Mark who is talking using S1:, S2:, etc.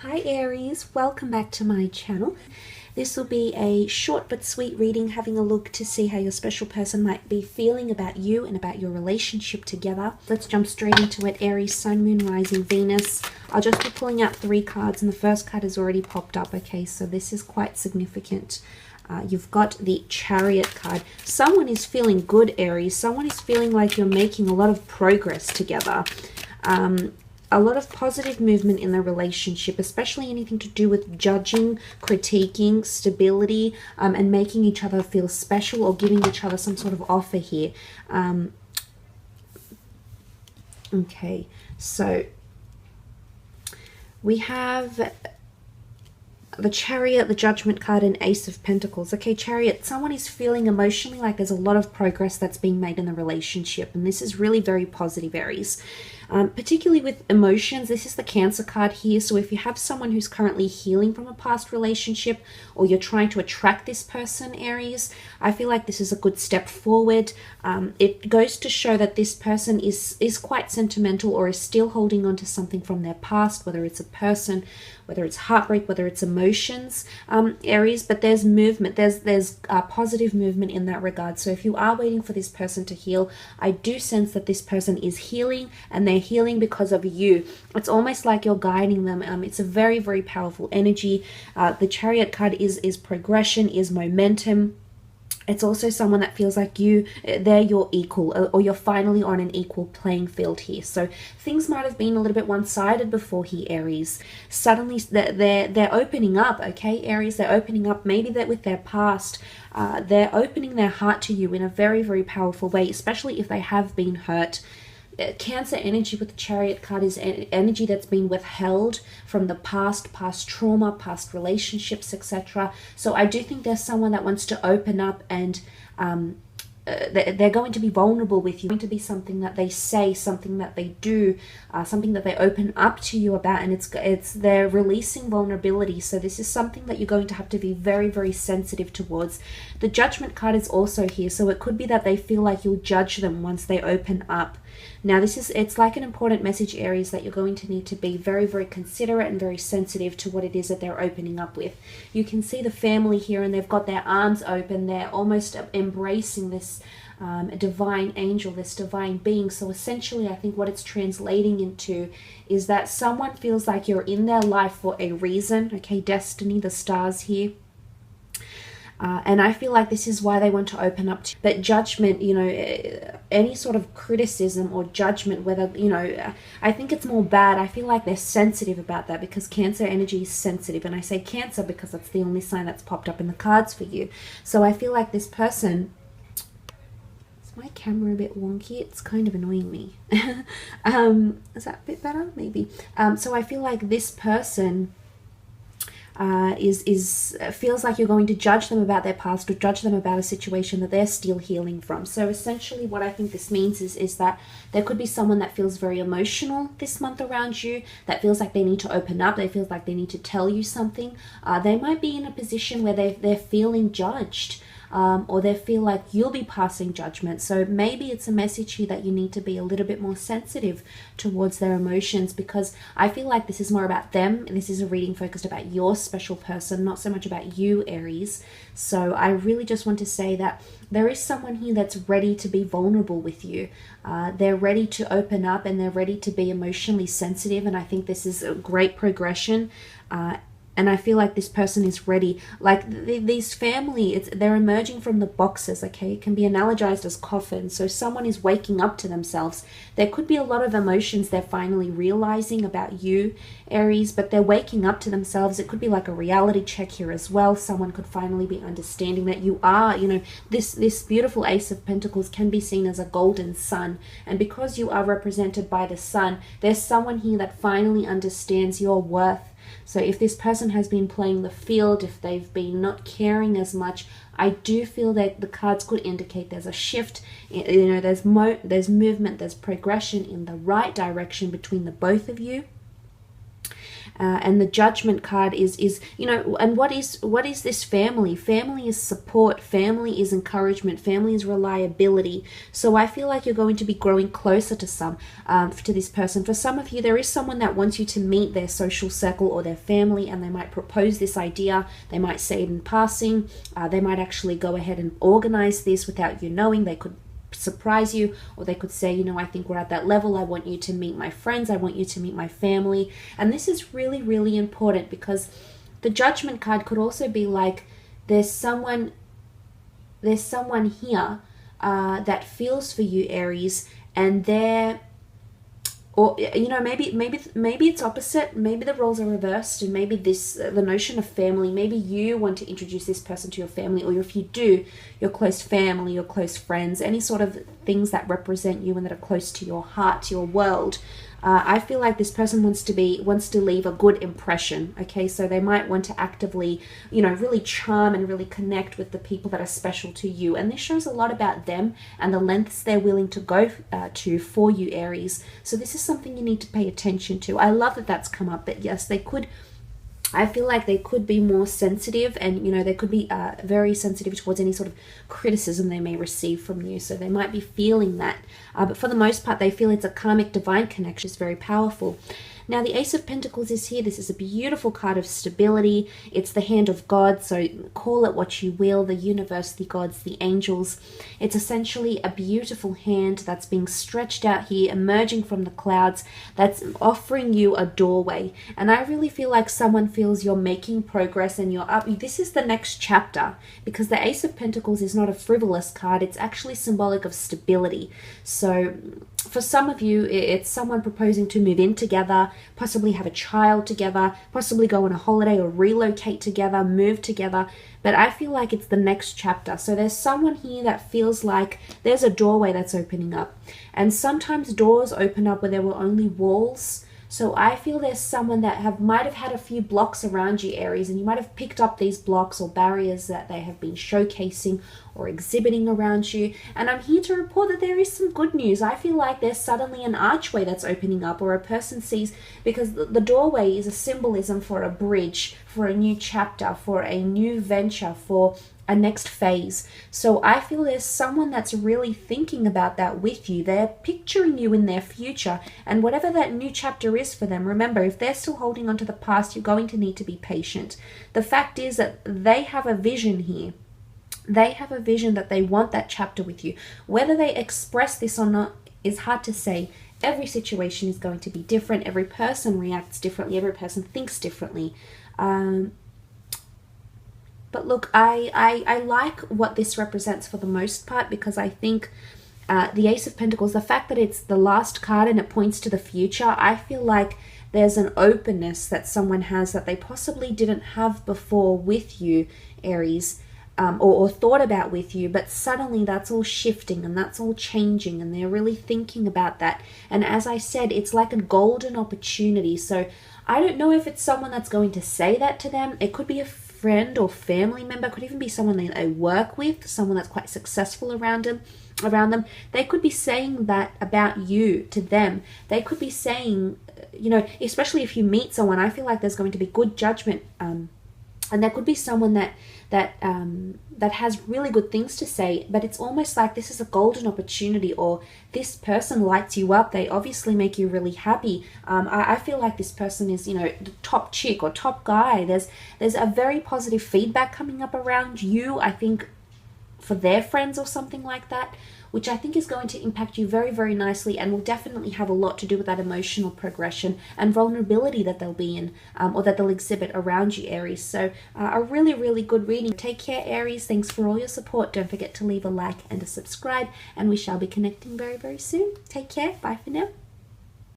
S1: Hi Aries, welcome back to my channel. This will be a short but sweet reading, having a look to see how your special person might be feeling about you and about your relationship together. Let's jump straight into it. Aries, Sun, Moon, Rising, Venus. I'll just be pulling out 3 cards and the first card has already popped up. Okay, so this is quite significant. You've got the Chariot card. Someone is feeling good, Aries. Someone is feeling like you're making a lot of progress together. A lot of positive movement in the relationship, especially anything to do with judging, critiquing, stability, and making each other feel special or giving each other some sort of offer here. Okay, so we have the Chariot, the Judgment card, and Ace of Pentacles. Okay, Chariot, someone is feeling emotionally like there's a lot of progress that's being made in the relationship, and this is really very positive, Aries. Particularly with emotions, this is the Cancer card here. So if you have someone who's currently healing from a past relationship, or you're trying to attract this person, Aries, I feel like this is a good step forward. It goes to show that this person is quite sentimental or is still holding on to something from their past, whether it's a person, whether it's heartbreak, whether it's emotions, Aries. But there's movement, there's positive movement in that regard. So if you are waiting for this person to heal, I do sense that this person is healing, and they're healing because of you. It's almost like you're guiding them. It's a very, very powerful energy. The Chariot card is progression, is momentum. It's also someone that feels like they're your equal, or you're finally on an equal playing field here. So things might have been a little bit one-sided before here, Aries. Suddenly they're opening up, okay, Aries? They're opening up, maybe that with their past. They're opening their heart to you in a very, very powerful way, especially if they have been hurt. Cancer energy with the Chariot card is energy that's been withheld from the past trauma, past relationships, etc. So I do think there's someone that wants to open up, and they're going to be vulnerable with you. It's going to be something that they say, something that they do, something that they open up to you about, and they're releasing vulnerability. So this is something that you're going to have to be very, very sensitive towards. The Judgment card is also here, so it could be that they feel like you'll judge them once they open up. Now it's like an important message, Aries, that you're going to need to be very, very considerate and very sensitive to what it is that they're opening up with. You can see the family here, and they've got their arms open. They're almost embracing this divine angel, this divine being. So essentially, I think what it's translating into is that someone feels like you're in their life for a reason. Okay, destiny, the stars here. And I feel like this is why they want to open up to. But judgment, any sort of criticism or judgment, whether, I think it's more bad. I feel like they're sensitive about that, because Cancer energy is sensitive. And I say Cancer because that's the only sign that's popped up in the cards for you. So I feel like this person... Is my camera a bit wonky? It's kind of annoying me. Is that a bit better? Maybe. So I feel like this person... feels like you're going to judge them about their past, or judge them about a situation that they're still healing from. So essentially what I think this means is that there could be someone that feels very emotional this month around you, that feels like they need to open up, they feel like they need to tell you something. They might be in a position where they're feeling judged. Or they feel like you'll be passing judgment. So maybe it's a message here that you need to be a little bit more sensitive towards their emotions, because I feel like this is more about them. This is a reading focused about your special person, not so much about you, Aries. So I really just want to say that there is someone here that's ready to be vulnerable with you. They're ready to open up, and they're ready to be emotionally sensitive. And I think this is a great progression. And I feel like this person is ready. Like these family, they're emerging from the boxes, okay? It can be analogized as coffins. So someone is waking up to themselves. There could be a lot of emotions they're finally realizing about you, Aries, but they're waking up to themselves. It could be like a reality check here as well. Someone could finally be understanding that you are, this beautiful Ace of Pentacles can be seen as a golden sun. And because you are represented by the sun, there's someone here that finally understands your worth. So if this person has been playing the field, if they've been not caring as much, I do feel that the cards could indicate there's a shift. There's movement, there's progression in the right direction between the both of you. And the Judgment card is you know, and what is this family? Family is support, family is encouragement, family is reliability. So I feel like you're going to be growing closer to to this person. For some of you, there is someone that wants you to meet their social circle or their family, and they might propose this idea. They might say it in passing. They might actually go ahead and organize this without you knowing. They could surprise you, or they could say, you know, I think we're at that level. I want you to meet my friends. I want you to meet my family. And this is really, really important, because the Judgment card could also be like, there's someone here that feels for you, Aries, and they're, or you know, maybe it's opposite. Maybe the roles are reversed, and maybe the notion of family, maybe you want to introduce this person to your family, or if you do, your close family, your close friends, any sort of things that represent you and that are close to your heart, to your world. I feel like this person wants to leave a good impression. Okay, so they might want to actively, you know, really charm and really connect with the people that are special to you. And this shows a lot about them and the lengths they're willing to go to for you, Aries. So this is something you need to pay attention to. I love that that's come up, but yes, I feel like they could be more sensitive, and you know, they could be very sensitive towards any sort of criticism they may receive from you. So they might be feeling that, but for the most part, they feel it's a karmic divine connection. It's very powerful. Now, the Ace of Pentacles is here. This is a beautiful card of stability. It's the hand of God, so call it what you will, the universe, the gods, the angels. It's essentially a beautiful hand that's being stretched out here, emerging from the clouds, that's offering you a doorway. And I really feel like someone feels you're making progress and you're up. This is the next chapter, because the Ace of Pentacles is not a frivolous card. It's actually symbolic of stability. So for some of you, it's someone proposing to move in together, possibly have a child together, possibly go on a holiday or relocate together, move together. But I feel like it's the next chapter. So there's someone here that feels like there's a doorway that's opening up. And sometimes doors open up where there were only walls. So I feel there's someone that might have had a few blocks around you, Aries, and you might have picked up these blocks or barriers that they have been showcasing or exhibiting around you. And I'm here to report that there is some good news. I feel like there's suddenly an archway that's opening up, or a person sees, because the doorway is a symbolism for a bridge, for a new chapter, for a new venture, for a next phase. So I feel there's someone that's really thinking about that with you. They're picturing you in their future, and whatever that new chapter is for them, remember, if they're still holding on to the past, you're going to need to be patient. The fact is that they have a vision here. They have a vision that they want that chapter with you. Whether they express this or not is hard to say. Every situation is going to be different. Every person reacts differently. Every person thinks differently. But look, I like what this represents for the most part, because I think the Ace of Pentacles, the fact that it's the last card and it points to the future, I feel like there's an openness that someone has that they possibly didn't have before with you, Aries, or thought about with you, but suddenly that's all shifting and that's all changing, and they're really thinking about that. And as I said, it's like a golden opportunity. So I don't know if it's someone that's going to say that to them. It could be a friend or family member, could even be someone they work with, someone that's quite successful around them. They could be saying that about you to them. They could be saying, you know, especially if you meet someone, I feel like there's going to be good judgment, and there could be someone that has really good things to say, but it's almost like this is a golden opportunity, or this person lights you up. They obviously make you really happy. I feel like this person is, you know, the top chick or top guy. There's a very positive feedback coming up around you, I think, for their friends or something like that, which I think is going to impact you very, very nicely, and will definitely have a lot to do with that emotional progression and vulnerability that they'll be in, or that they'll exhibit around you, Aries. So a really, really good reading. Take care, Aries. Thanks for all your support. Don't forget to leave a like and a subscribe, and we shall be connecting very, very soon. Take care. Bye for now.